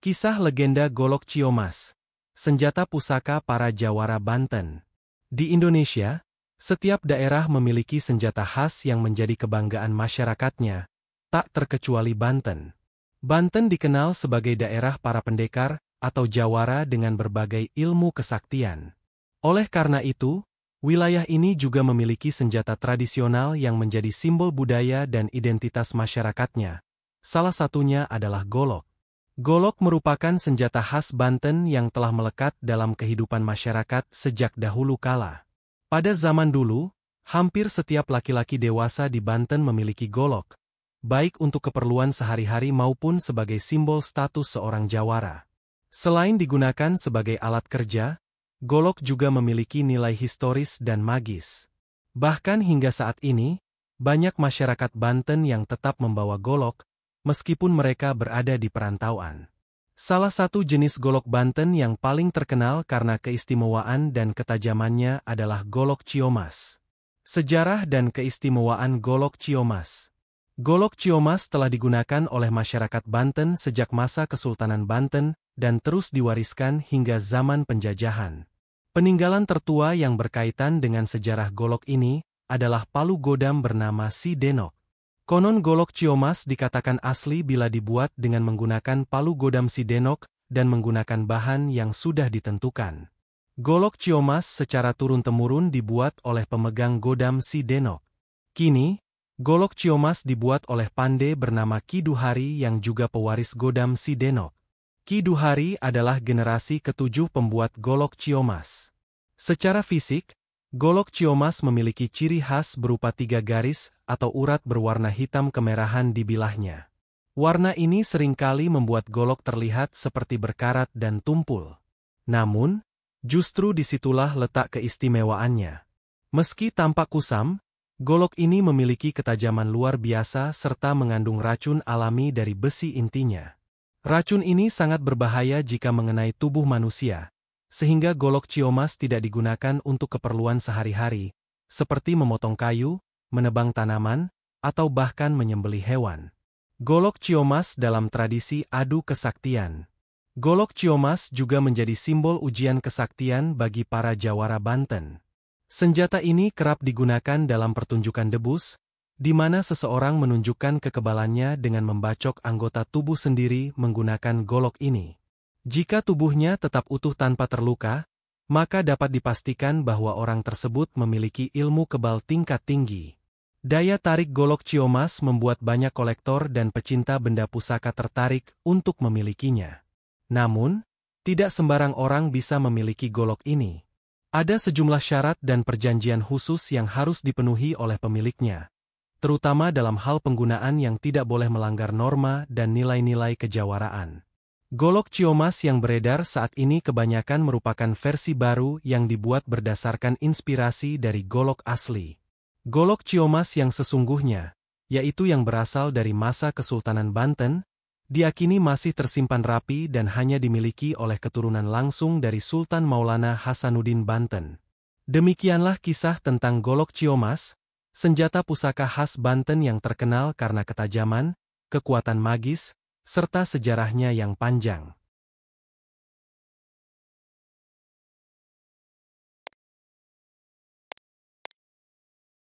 Kisah legenda Golok Ciomas, senjata pusaka para Jawara Banten. Di Indonesia, setiap daerah memiliki senjata khas yang menjadi kebanggaan masyarakatnya, tak terkecuali Banten. Banten dikenal sebagai daerah para pendekar atau Jawara dengan berbagai ilmu kesaktian. Oleh karena itu, wilayah ini juga memiliki senjata tradisional yang menjadi simbol budaya dan identitas masyarakatnya. Salah satunya adalah golok. Golok merupakan senjata khas Banten yang telah melekat dalam kehidupan masyarakat sejak dahulu kala. Pada zaman dulu, hampir setiap laki-laki dewasa di Banten memiliki golok, baik untuk keperluan sehari-hari maupun sebagai simbol status seorang Jawara. Selain digunakan sebagai alat kerja, golok juga memiliki nilai historis dan magis. Bahkan hingga saat ini, banyak masyarakat Banten yang tetap membawa golok, meskipun mereka berada di perantauan. Salah satu jenis golok Banten yang paling terkenal karena keistimewaan dan ketajamannya adalah Golok Ciomas. Sejarah dan keistimewaan Golok Ciomas. Golok Ciomas telah digunakan oleh masyarakat Banten sejak masa Kesultanan Banten dan terus diwariskan hingga zaman penjajahan. Peninggalan tertua yang berkaitan dengan sejarah golok ini adalah palu godam bernama Si Denok. Konon Golok Ciomas dikatakan asli bila dibuat dengan menggunakan palu godam Si Denok dan menggunakan bahan yang sudah ditentukan. Golok Ciomas secara turun-temurun dibuat oleh pemegang godam Si Denok. Kini, Golok Ciomas dibuat oleh pandai bernama Ki Duhari yang juga pewaris godam Si Denok. Ki Duhari adalah generasi ketujuh pembuat Golok Ciomas. Secara fisik, Golok Ciomas memiliki ciri khas berupa 3 garis atau urat berwarna hitam kemerahan di bilahnya. Warna ini seringkali membuat golok terlihat seperti berkarat dan tumpul. Namun, justru disitulah letak keistimewaannya. Meski tampak kusam, golok ini memiliki ketajaman luar biasa serta mengandung racun alami dari besi intinya. Racun ini sangat berbahaya jika mengenai tubuh manusia, sehingga Golok Ciomas tidak digunakan untuk keperluan sehari-hari, seperti memotong kayu, menebang tanaman, atau bahkan menyembelih hewan. Golok Ciomas dalam tradisi adu kesaktian. Golok Ciomas juga menjadi simbol ujian kesaktian bagi para Jawara Banten. Senjata ini kerap digunakan dalam pertunjukan debus, di mana seseorang menunjukkan kekebalannya dengan membacok anggota tubuh sendiri menggunakan golok ini. Jika tubuhnya tetap utuh tanpa terluka, maka dapat dipastikan bahwa orang tersebut memiliki ilmu kebal tingkat tinggi. Daya tarik Golok Ciomas membuat banyak kolektor dan pecinta benda pusaka tertarik untuk memilikinya. Namun, tidak sembarang orang bisa memiliki golok ini. Ada sejumlah syarat dan perjanjian khusus yang harus dipenuhi oleh pemiliknya, terutama dalam hal penggunaan yang tidak boleh melanggar norma dan nilai-nilai kejawaraan. Golok Ciomas yang beredar saat ini kebanyakan merupakan versi baru yang dibuat berdasarkan inspirasi dari golok asli. Golok Ciomas yang sesungguhnya, yaitu yang berasal dari masa Kesultanan Banten, diakini masih tersimpan rapi dan hanya dimiliki oleh keturunan langsung dari Sultan Maulana Hasanuddin Banten. Demikianlah kisah tentang Golok Ciomas, senjata pusaka khas Banten yang terkenal karena ketajaman, kekuatan magis, serta sejarahnya yang panjang.